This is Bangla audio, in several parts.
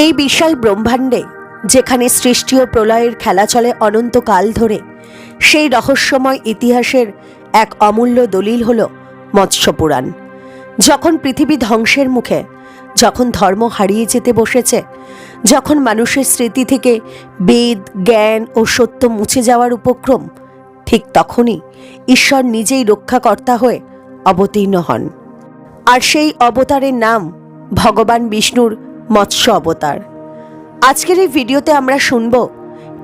এই বিশাল ব্রহ্মাণ্ডে যেখানে সৃষ্টি ও প্রলয়ের খেলা চলে অনন্তকাল ধরে, সেই রহস্যময় ইতিহাসের এক অমূল্য দলিল হল মৎস্যপুরাণ। যখন পৃথিবী ধ্বংসের মুখে, যখন ধর্ম হারিয়ে যেতে বসেছে, যখন মানুষের স্মৃতি থেকে বেদ, জ্ঞান ও সত্য মুছে যাওয়ার উপক্রম, ঠিক তখনই ঈশ্বর নিজেই রক্ষাকর্তা হয়ে অবতীর্ণ হন। আর সেই অবতারের নাম ভগবান বিষ্ণুর মৎস্য অবতার। আজকের এই ভিডিওতে আমরা শুনব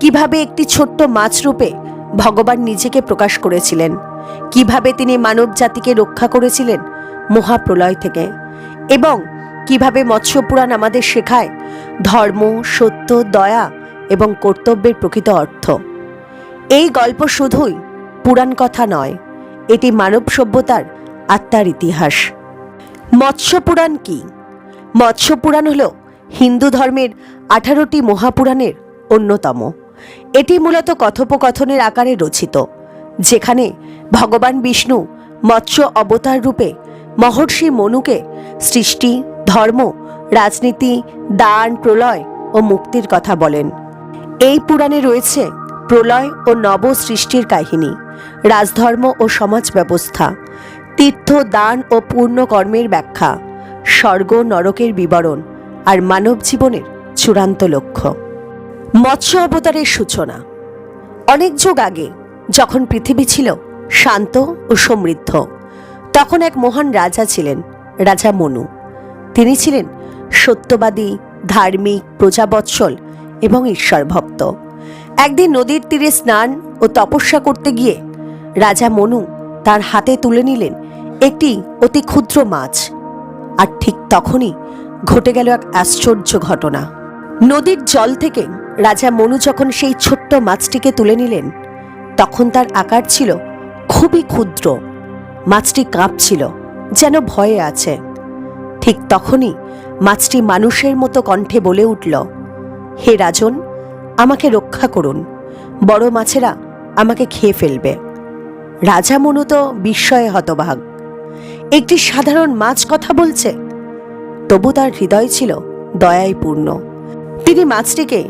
কিভাবে একটি ছোট্ট মাছ রূপে ভগবান নিজেকে প্রকাশ করেছিলেন, কিভাবে তিনি মানব জাতিকে রক্ষা করেছিলেন মহাপ্রলয় থেকে, এবং কিভাবে মৎস্যপুরাণ আমাদের শেখায় ধর্ম, সত্য, দয়া এবং কর্তব্যের প্রকৃত অর্থ। এই গল্প শুধুই পুরাণ কথা নয়, এটি মানব সভ্যতার আত্মার ইতিহাস। মৎস্যপুরাণ কি? মৎস্যপুরাণ হল হিন্দু ধর্মের 18টি মহাপুরাণের অন্যতম। এটি মূলত কথোপকথনের আকারে রচিত, যেখানে ভগবান বিষ্ণু মৎস্য অবতার রূপে মহর্ষি মনুকে সৃষ্টি, ধর্ম, রাজনীতি, দান, প্রলয় ও মুক্তির কথা বলেন। এই পুরাণে রয়েছে প্রলয় ও নব সৃষ্টির কাহিনী, রাজধর্ম ও সমাজ ব্যবস্থা, তীর্থ, দান ও পূর্ণ কর্মের ব্যাখ্যা, স্বর্গ নরকের বিবরণ আর মানব জীবনের চূড়ান্ত লক্ষ্য। মৎস্য অবতারের সূচনা অনেক যুগ আগে, যখন পৃথিবী ছিল শান্ত ও সমৃদ্ধ, তখন এক মহান রাজা ছিলেন, রাজা মনু। তিনি ছিলেন সত্যবাদী, ধার্মিক, প্রজাবৎসল এবং ঈশ্বর ভক্ত। একদিন নদীর তীরে স্নান ও তপস্যা করতে গিয়ে রাজা মনু তার হাতে তুলে নিলেন একটি অতি ক্ষুদ্র মাছ। আর ঠিক তখনই ঘটে গেল এক আশ্চর্য ঘটনা। নদীর জল থেকে রাজা মনু যখন সেই ছোট্ট মাছটিকে তুলে নিলেন, তখন তার আকার ছিল খুবই ক্ষুদ্র। মাছটি কাঁপছিল, যেন ভয়ে আছে। ঠিক তখনই মাছটি মানুষের মতো কণ্ঠে বলে উঠল, হে রাজন, আমাকে রক্ষা করুন, বড় মাছেরা আমাকে খেয়ে ফেলবে। রাজা মনু তো বিস্ময়ে হতবাক। একটি সাধারণ মাছ কথা বলছে? তবু তার হৃদয় ছিল দয়ায় পূর্ণ। তিনি মাছটিকে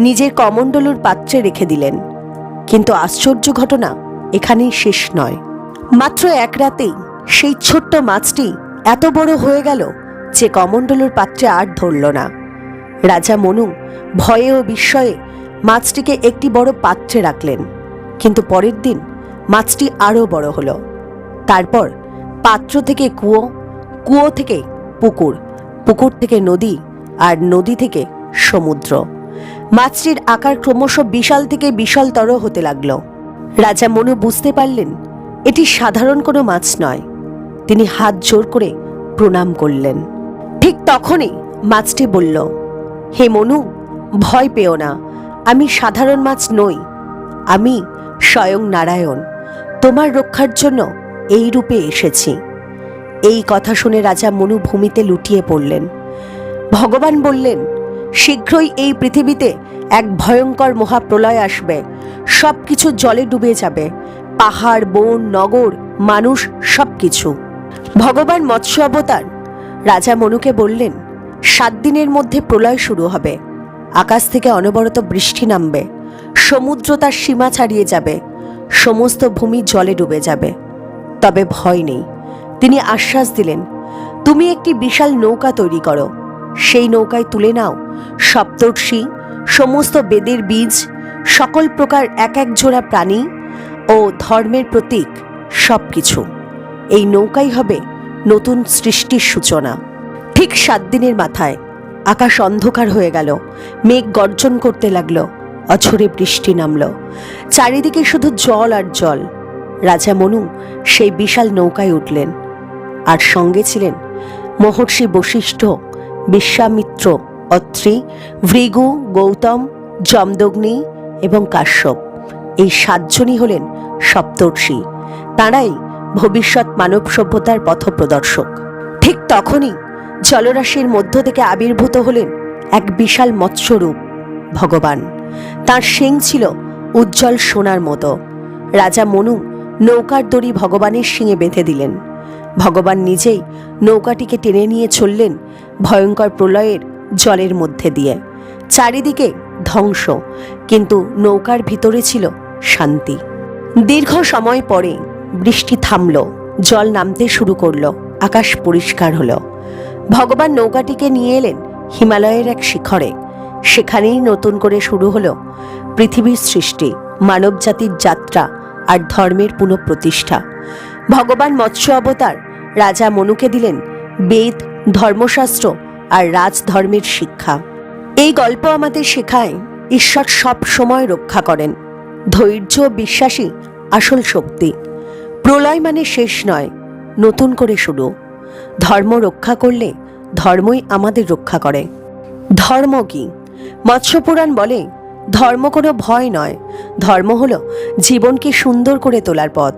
নিজের কমণ্ডলুর পাত্রে রেখে দিলেন। কিন্তু আশ্চর্য ঘটনা এখানেই শেষ নয়। মাত্র এক রাতেই সেই ছোট্ট মাছটি এত বড় হয়ে গেল যে কমণ্ডলুর পাত্রে আর ধরল না। রাজা মনু ভয়ে ও বিস্ময়ে মাছটিকে একটি বড় পাত্রে রাখলেন। কিন্তু পরের দিন মাছটি আরও বড় হলো। তারপর পাত্র থেকে কুয়ো, কুয়ো থেকে পুকুর, পুকুর থেকে নদী, আর নদী থেকে সমুদ্র। মাছটির আকার ক্রমশ বিশাল থেকে বিশালতর হতে লাগলো। রাজা মনু বুঝতে পারলেন এটি সাধারণ কোনো মাছ নয়। তিনি হাত জোর করে প্রণাম করলেন। ঠিক তখনই মাছটি বলল, হে মনু, ভয় পেও না, আমি সাধারণ মাছ নই, আমি স্বয়ং নারায়ণ। তোমার রক্ষার জন্য এই রূপে এসেছি। এই কথা শুনে রাজা মনু ভূমিতে লুটিয়ে পড়লেন। ভগবান বললেন, শীঘ্রই এই পৃথিবীতে এক ভয়ঙ্কর মহাপ্রলয় আসবে। সব কিছু জলে ডুবে যাবে, পাহাড়, বন, নগর, মানুষ, সব কিছু। ভগবান মৎস্য অবতার রাজা মনুকে বললেন, 7 দিনের মধ্যে প্রলয় শুরু হবে। আকাশ থেকে অনবরত বৃষ্টি নামবে, সমুদ্র তার সীমা ছাড়িয়ে যাবে, সমস্ত ভূমি জলে ডুবে যাবে। তবে ভয় নেই। তিনি আশ্বাস দিলেন, তুমি একটি বিশাল নৌকা তৈরি করো, সেই নৌকায় তুলে নাও সপ্তর্ষি, সমস্ত বেদের বীজ, সকল প্রকার এক এক জোড়া প্রাণী ও ধর্মের প্রতীক, সব কিছু। এই নৌকাই হবে নতুন সৃষ্টির সূচনা। ঠিক 7 দিনের মাথায় আকাশ অন্ধকার হয়ে গেল, মেঘ গর্জন করতে লাগলো, অঝরে বৃষ্টি নামলো, চারিদিকে শুধু জল আর জল। রাজা মনু সেই বিশাল নৌকায় উঠলেন, আর সঙ্গে ছিলেন মহর্ষি বশিষ্ঠ, বিশ্বামিত্র, অত্রি, ভৃগু, গৌতম, যমদগ্নি এবং কাশ্যপ। এই 7 জনই হলেন সপ্তর্ষি। তাঁরাই ভবিষ্যৎ মানব সভ্যতার পথপ্রদর্শক। ঠিক তখনই জলরাশির মধ্য থেকে আবির্ভূত হলেন এক বিশাল মৎস্যরূপ ভগবান। তার শিং ছিল উজ্জ্বল সোনার মতো। রাজা মনু নৌকার দড়ি ভগবানের শিঙে বেঁধে দিলেন। ভগবান নিজেই নৌকাটিকে টেনে নিয়ে চললেন ভয়ঙ্কর প্রলয়ের জলের মধ্যে দিয়ে। চারিদিকে ধ্বংস, কিন্তু নৌকার ভিতরে ছিল শান্তি। দীর্ঘ সময় পরে বৃষ্টি থামল, জল নামতে শুরু করলো, আকাশ পরিষ্কার হলো। ভগবান নৌকাটিকে নিয়ে এলেন হিমালয়ের এক শিখরে। সেখানেই নতুন করে শুরু হলো পৃথিবীর সৃষ্টি, মানবজাতির যাত্রা আর ধর্মের পুনঃপ্রতিষ্ঠা। ভগবান মৎস্য অবতার রাজা মনুকে দিলেন বেদ, ধর্মশাস্ত্র আর রাজধর্মের শিক্ষা। এই গল্প আমাদের শেখায় ঈশ্বর সব সময় রক্ষা করেন। ধৈর্য, বিশ্বাসী আসল শক্তি। প্রলয় মানে শেষ নয়, নতুন করে শুরু। ধর্ম রক্ষা করলে ধর্মই আমাদের রক্ষা করে। ধর্ম কি? মৎস্যপুরাণ বলে, ধর্ম কোনো ভয় নয়, ধর্ম হলো জীবনকে সুন্দর করে তোলার পথ।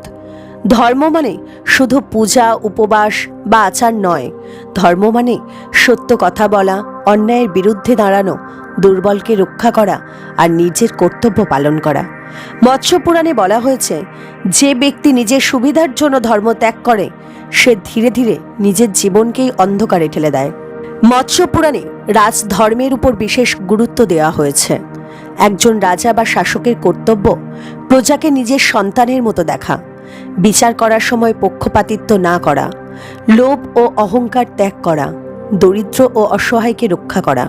ধর্ম মানে শুধু পূজা, উপবাস বা আচার নয়। ধর্ম মানে সত্য কথা বলা, অন্যায়ের বিরুদ্ধে দাঁড়ানো, দুর্বলকে রক্ষা করা আর নিজের কর্তব্য পালন করা। মৎস্যপুরাণে বলা হয়েছে, যে ব্যক্তি নিজের সুবিধার জন্য ধর্ম ত্যাগ করে সে ধীরে ধীরে নিজের জীবনকেই অন্ধকারে ঠেলে দেয়। মৎস্যপুরাণে রাজধর্মের উপর বিশেষ গুরুত্ব দেওয়া হয়েছে। একজন রাজা বা শাসকের কর্তব্য প্রজাকে নিজের সন্তানের মতো দেখা, বিচার করার সময় পক্ষপাতিত্ব না করা, লোভ ও অহংকার ত্যাগ করা, দরিদ্র ও অসহায়কে রক্ষা করা।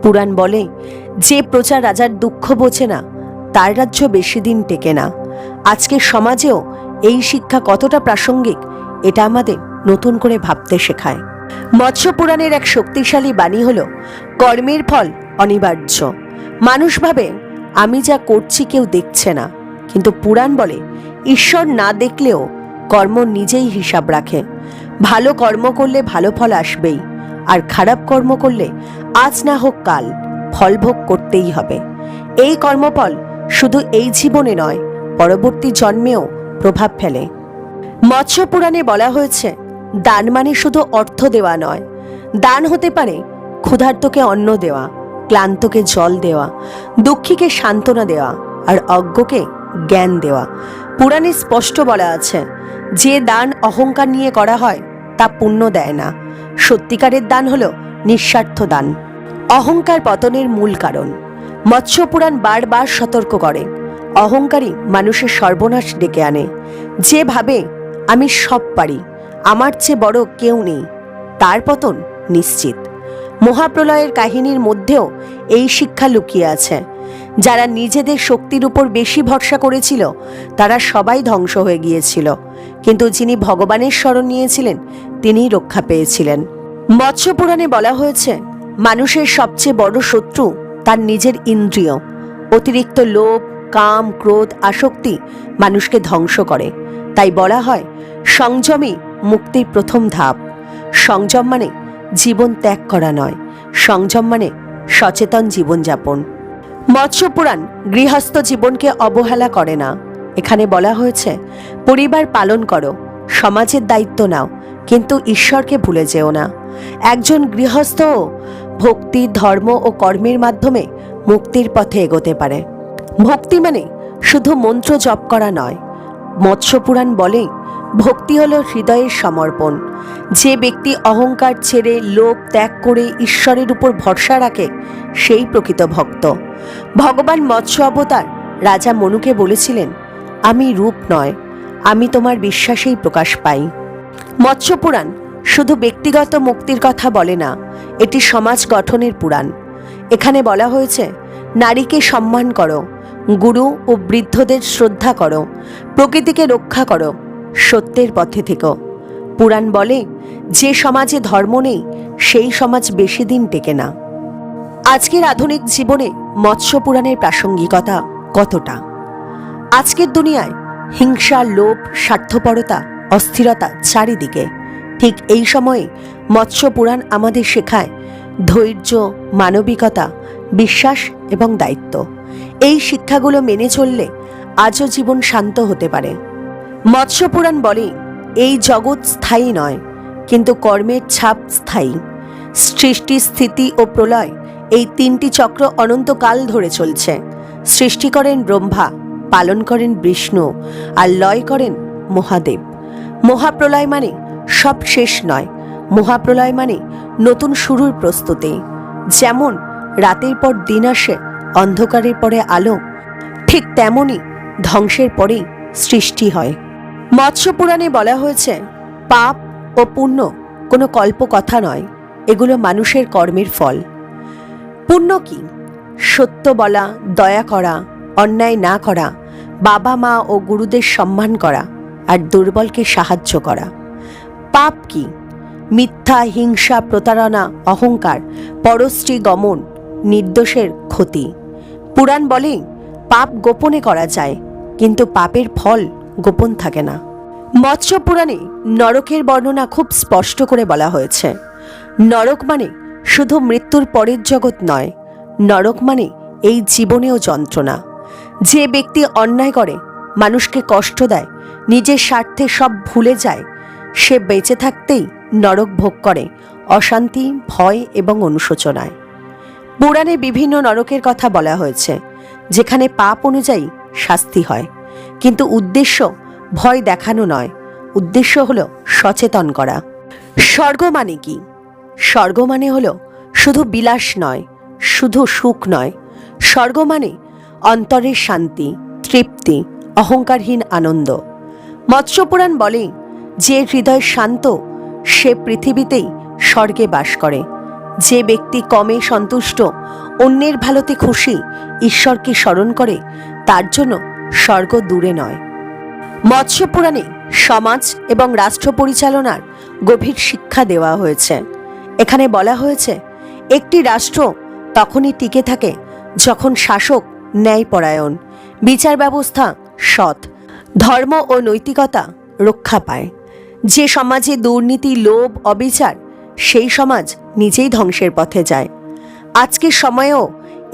পুরাণ বলে, যে প্রজা রাজার দুঃখ বোঝে না তার রাজ্য বেশি দিন টেকে না। আজকের সমাজেও এই শিক্ষা কতটা প্রাসঙ্গিক এটা আমাদের নতুন করে ভাবতে শেখায়। মৎস্যপুরাণের এক শক্তিশালী বাণী হল, কর্মের ফল অনিবার্য। মানুষ ভাবে আমি যা করছি কেউ দেখছে না, কিন্তু পুরাণ বলে ঈশ্বর না দেখলেও কর্ম নিজেই হিসাব রাখে। ভালো কর্ম করলে ভালো ফল আসবেই, আর খারাপ কর্ম করলে আজ না হোক কাল ফল ভোগ করতেই হবে। এই কর্মফল শুধু এই জীবনে নয়, পরবর্তী জন্মেও প্রভাব ফেলে। মৎস্যপুরাণে বলা হয়েছে, দান মানে শুধু অর্থ দেওয়া নয়, দান হতে পারে ক্ষুধার্তকে অন্ন দেওয়া, ক্লান্তকে জল দেওয়া, দুঃখীকে সান্ত্বনা দেওয়া আর অজ্ঞকে জ্ঞান দেওয়া। পুরাণে স্পষ্ট বলা আছে, যে দান অহংকার নিয়ে করা হয় তা পুণ্য দেয় না। সত্যিকারের দান হলো নিঃস্বার্থ দান। অহংকার পতনের মূল কারণ। মৎস্যপুরাণ বারবার সতর্ক করে, অহংকারী মানুষের সর্বনাশ ডেকে আনে। যে ভাবে আমি সব পারি, আমার চেয়ে বড় কেউ নেই, তার পতন নিশ্চিত। মহাপ্রলয়ের কাহিনীর মধ্যেও এই শিক্ষা লুকিয়ে আছে। যারা নিজেদের শক্তির উপর বেশি ভরসা করেছিল তারা সবাই ধ্বংস হয়ে গিয়েছিল, কিন্তু যিনি ভগবানের শরণ নিয়েছিলেন তিনিই রক্ষা পেয়েছিলেন। মৎস্যপুরাণে বলা হয়েছে, মানুষের সবচেয়ে বড় শত্রু তার নিজের ইন্দ্রিয়। অতিরিক্ত লোভ, কাম, ক্রোধ, আসক্তি মানুষকে ধ্বংস করে। তাই বলা হয়, সংযমই মুক্তির প্রথম ধাপ। সংযম মানে জীবন ত্যাগ করা নয়, সংযম মানে সচেতন জীবনযাপন। মৎস্যপুরাণ গৃহস্থ জীবনকে অবহেলা করে না। এখানে বলা হয়েছে, পরিবার পালন করো, সমাজের দায়িত্ব নাও, কিন্তু ঈশ্বরকে ভুলে যেও না। একজন গৃহস্থ ভক্তি, ধর্ম ও কর্মের মাধ্যমে মুক্তির পথে এগোতে পারে। ভক্তি মানে শুধু মন্ত্র জপ করা নয়। মৎস্যপুরাণ বলে, ভক্তি হলো হৃদয়ের সমর্পণ। যে ব্যক্তি অহংকার ছেড়ে লোভ ত্যাগ করে ঈশ্বরের উপর ভরসা রাখে সেই প্রকৃত ভক্ত। ভগবান মৎস্য অবতার রাজা মনুকে বলেছিলেন, আমি রূপ নয়, আমি তোমার বিশ্বাসেই প্রকাশ পাই। মৎস্যপুরাণ শুধু ব্যক্তিগত মুক্তির কথা বলে না, এটি সমাজ গঠনের পুরাণ। এখানে বলা হয়েছে, নারীকে সম্মান করো, গুরু ও বৃদ্ধদের শ্রদ্ধা করো, প্রকৃতিকে রক্ষা করো, সত্যের পথে থেকো। পুরাণ বলে, যে সমাজে ধর্ম নেই সেই সমাজ বেশি দিন টেকে না। আজকের আধুনিক জীবনে মৎস্যপুরাণের প্রাসঙ্গিকতা কতটা? আজকের দুনিয়ায় হিংসা, লোভ, স্বার্থপরতা, অস্থিরতা চারিদিকে। ঠিক এই সময়ে মৎস্যপুরাণ আমাদের শেখায় ধৈর্য, মানবিকতা, বিশ্বাস এবং দায়িত্ব। এই শিক্ষাগুলো মেনে চললে আজও জীবন শান্ত হতে পারে। মৎস্যপুরাণ বলে, এই জগৎ স্থায়ী নয়, কিন্তু কর্মের ছাপ স্থায়ী। সৃষ্টি, স্থিতি ও প্রলয়, এই তিনটি চক্র অনন্তকাল ধরে চলছে। সৃষ্টি করেন ব্রহ্মা, পালন করেন বিষ্ণু, আর লয় করেন মহাদেব। মহাপ্রলয় মানে সব শেষ নয়, মহাপ্রলয় মানে নতুন শুরুর প্রস্তুতি। যেমন রাতের পর দিন আসে, অন্ধকারের পরে আলো, ঠিক তেমনই ধ্বংসের পরেই সৃষ্টি হয়। মৎস্য পুরাণে বলা হয়েছে, পাপ ও পুণ্য কোনো কল্পকথা নয়, এগুলো মানুষের কর্মের ফল। পুণ্য কি? সত্য বলা, দয়া করা, অন্যায় না করা, বাবা মা ও গুরুদের সম্মান করা, আর দুর্বলকে সাহায্য করা। পাপ কি? মিথ্যা, হিংসা, প্রতারণা, অহংকার, পরশ্রী গমন, নির্দোষের ক্ষতি। পুরাণ বলে, পাপ গোপনে করা যায়, কিন্তু পাপের ফল গোপন থাকে না। মৎস্য পুরাণে নরকের বর্ণনা খুব স্পষ্ট করে বলা হয়েছে। নরক মানে শুধু মৃত্যুর পরের জগৎ নয়, নরক মানে এই জীবনেও যন্ত্রণা। যে ব্যক্তি অন্যায় করে, মানুষকে কষ্ট দেয়, নিজের স্বার্থে সব ভুলে যায়, সে বেঁচে থাকতেই নরক ভোগ করে অশান্তি, ভয় এবং অনুশোচনায়। পুরাণে বিভিন্ন নরকের কথা বলা হয়েছে, যেখানে পাপ অনুযায়ী শাস্তি হয়, কিন্তু উদ্দেশ্য ভয় দেখানো নয়, উদ্দেশ্য হলো সচেতন করা। স্বর্গ মানে কি? স্বর্গ মানে হলো শুধু বিলাস নয়, শুধু সুখ নয়। স্বর্গ মানে অন্তরের শান্তি, তৃপ্তি, অহংকারহীন আনন্দ। মৎস্যপুরাণ বলে, যে হৃদয় শান্ত সে পৃথিবীতেই স্বর্গে বাস করে। যে ব্যক্তি কমে সন্তুষ্ট, অন্যের ভালোতে খুশি, ঈশ্বরকে স্মরণ করে, তার জন্য স্বর্গ দূরে নয়। মৎস্যপুরাণে সমাজ এবং রাষ্ট্র পরিচালনার গভীর শিক্ষা দেওয়া হয়েছে। এখানে বলা হয়েছে, একটি রাষ্ট্র তখনই টিকে থাকে যখন শাসক ন্যায়পরায়ণ, বিচার ব্যবস্থা সৎ, ধর্ম ও নৈতিকতা রক্ষা পায়। যে সমাজে দুর্নীতি, লোভ, অবিচার, সেই সমাজ নিজেই ধ্বংসের পথে যায়। আজকের সময়েও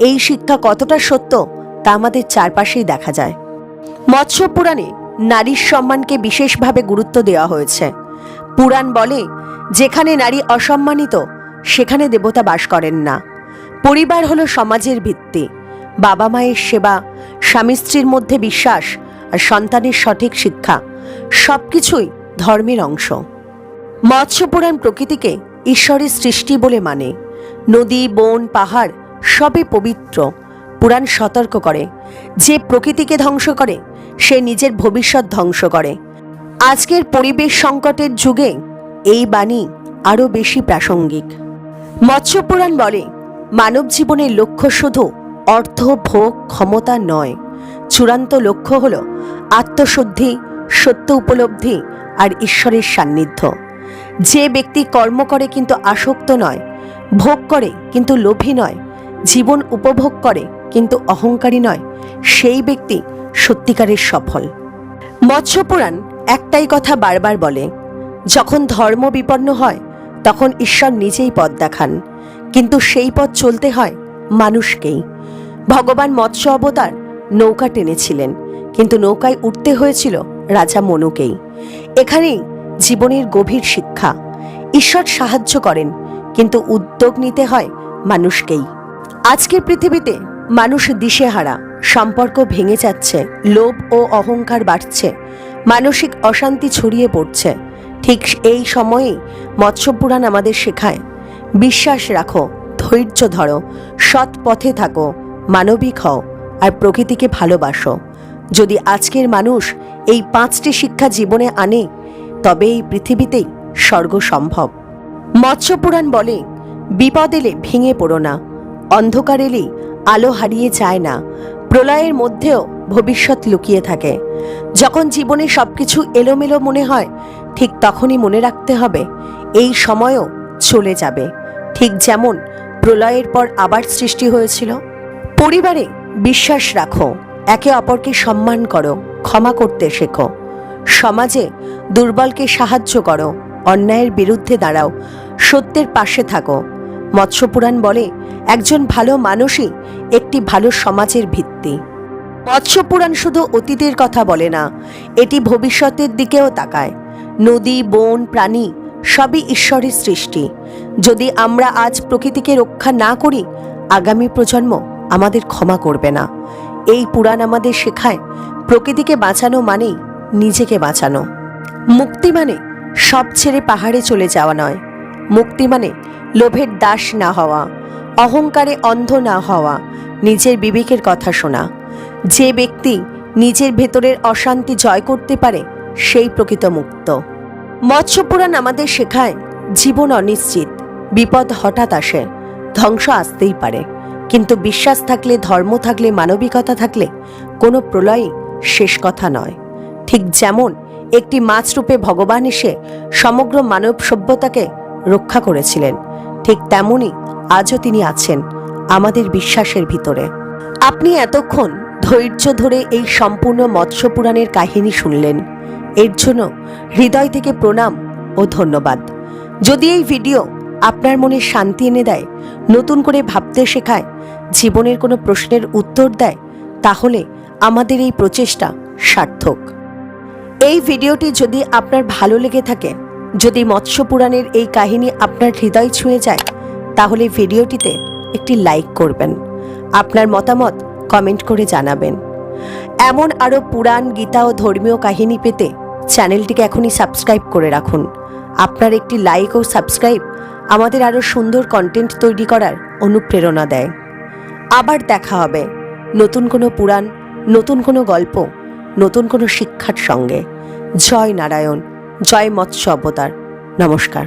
এই শিক্ষা কতটা সত্য তা আমাদের চারপাশেই দেখা যায়। মৎস্য পুরাণে নারীর সম্মানকে বিশেষভাবে গুরুত্ব দেওয়া হয়েছে। পুরাণ বলে, যেখানে নারী অসম্মানিত সেখানে দেবতা বাস করেন না। পরিবার হলো সমাজের ভিত্তি। বাবা মায়ের সেবা, স্বামী স্ত্রীর মধ্যে বিশ্বাস আর সন্তানের সঠিক শিক্ষা সবকিছুই ধর্মের অংশ। মৎস্য পুরাণ প্রকৃতিকে ঈশ্বরের সৃষ্টি বলে মানে। নদী, বন, পাহাড় সবই পবিত্র। পুরাণ সতর্ক করে, যে প্রকৃতিকে ধ্বংস করে সে নিজের ভবিষ্যৎ ধ্বংস করে। আজকের পরিবেশ সংকটের যুগে এই বাণী আরও বেশি প্রাসঙ্গিক। মৎস্য পুরাণ বলে, মানব জীবনের লক্ষ্য শুধু অর্থ, ভোগ, ক্ষমতা নয়। চূড়ান্ত লক্ষ্য হল আত্মশুদ্ধি, সত্য উপলব্ধি আর ঈশ্বরের সান্নিধ্য। যে ব্যক্তি কর্ম করে কিন্তু আসক্ত নয়, ভোগ করে কিন্তু লোভী নয়, জীবন উপভোগ করে কিন্তু অহংকারী নয়, সেই ব্যক্তি সত্যিকারের সফল। মৎস্য পুরাণ একটাই কথা বারবার বলে, যখন ধর্ম বিপন্ন হয় তখন ঈশ্বর নিজেই পথ দেখান, কিন্তু সেই পথ চলতে হয় মানুষকেই। ভগবান মৎস্য অবতার নৌকা টেনেছিলেন, কিন্তু নৌকায় উঠতে হয়েছিল রাজা মনুকেই। এখানেই জীবনের গভীর শিক্ষা। ঈশ্বর সাহায্য করেন, কিন্তু উদ্যোগ নিতে হয় মানুষকেই। আজকের পৃথিবীতে মানুষ দিশেহারা, সম্পর্ক ভেঙে যাচ্ছে, লোভ ও অহংকার বাড়ছে, মানসিক অশান্তি ছড়িয়ে পড়ছে। ঠিক এই সময়েই মৎস্যপুরাণ আমাদের শেখায়, বিশ্বাস রাখো, ধৈর্য ধরো, সৎ পথে থাকো, মানবিক হও আর প্রকৃতিকে ভালোবাসো। যদি আজকের মানুষ এই 5টি শিক্ষা জীবনে আনে, তবে এই পৃথিবীতেই স্বর্গ সম্ভব। মৎস্যপুরাণ বলে, বিপদ এলে ভেঙে পড়ো না, অন্ধকার এলেই আলো হারিয়ে যায় না, প্রলয়ের মধ্যেও ভবিষ্যৎ লুকিয়ে থাকে। যখন জীবনে সবকিছু এলোমেলো মনে হয়, ঠিক তখনই মনে রাখতে হবে, এই সময়ও চলে যাবে, ঠিক যেমন প্রলয়ের পর আবার সৃষ্টি হয়েছিল। পরিবারে বিশ্বাস রাখো, একে অপরকে সম্মান করো, ক্ষমা করতে শেখো। সমাজে দুর্বলকে সাহায্য করো, অন্যায়ের বিরুদ্ধে দাঁড়াও, সত্যের পাশে থাকো। মৎস্যপুরাণ বলে, একজন ভালো মানুষই একটি ভালো সমাজের ভিত্তি। মৎস্যপুরাণ শুধু অতীতের কথা বলে না, এটি ভবিষ্যতের দিকেও তাকায়। নদী, বন, প্রাণী সবই ঈশ্বরের সৃষ্টি। যদি আমরা আজ প্রকৃতিকে রক্ষা না করি, আগামী প্রজন্ম আমাদের ক্ষমা করবে না। এই পুরাণ আমাদের শেখায়, প্রকৃতিকে বাঁচানো মানেই নিজেকে বাঁচানো। মুক্তি মানে সব ছেড়ে পাহাড়ে চলে যাওয়া নয়, মুক্তি মানে লোভের দাস না হওয়া, অহংকারে অন্ধ না হওয়া, নিজের বিবেকের কথা শোনা। যে ব্যক্তি নিজের ভেতরের অশান্তি জয় করতে পারে সেই প্রকৃত মুক্ত। মৎস্যপুরাণ আমাদের শেখায় জীবন অনিশ্চিত, বিপদ হঠাৎ আসে, ধ্বংস আসতেই পারে, কিন্তু বিশ্বাস থাকলে, ধর্ম থাকলে, মানবিকতা থাকলে কোনো প্রলয়ই শেষ কথা নয়। ঠিক যেমন একটি মাছ রূপে ভগবান এসে সমগ্র মানব সভ্যতাকে রক্ষা করেছিলেন, ঠিক তেমনই আজও তিনি আছেন আমাদের বিশ্বাসের ভিতরে। আপনি এতক্ষণ ধৈর্য ধরে এই সম্পূর্ণ মৎস্যপুরাণের কাহিনী শুনলেন, এর জন্য হৃদয় থেকে প্রণাম ও ধন্যবাদ। যদি এই ভিডিও আপনার মনে শান্তি এনে দেয়, নতুন করে ভাবতে শেখায়, জীবনের কোনো প্রশ্নের উত্তর দেয়, তাহলে আমাদের এই প্রচেষ্টা সার্থক। এই ভিডিওটি যদি আপনার ভালো লেগে থাকে, যদি মৎস্যপুরাণের এই কাহিনী আপনার হৃদয় ছুঁয়ে যায়, তাহলে ভিডিওটিতে একটি লাইক করবেন, আপনার মতামত কমেন্ট করে জানাবেন। এমন আরও পুরাণ, গীতা ও ধর্মীয় কাহিনী পেতে চ্যানেলটিকে এখনই সাবস্ক্রাইব করে রাখুন। আপনার একটি লাইক ও সাবস্ক্রাইব আমাদের আরও সুন্দর কন্টেন্ট তৈরি করার অনুপ্রেরণা দেয়। আবার দেখা হবে নতুন কোনো পুরাণ, নতুন কোনো গল্প, নতুন কোনো শিক্ষার সঙ্গে। জয় নারায়ণ, জয় মৎস্য অবতার। নমস্কার।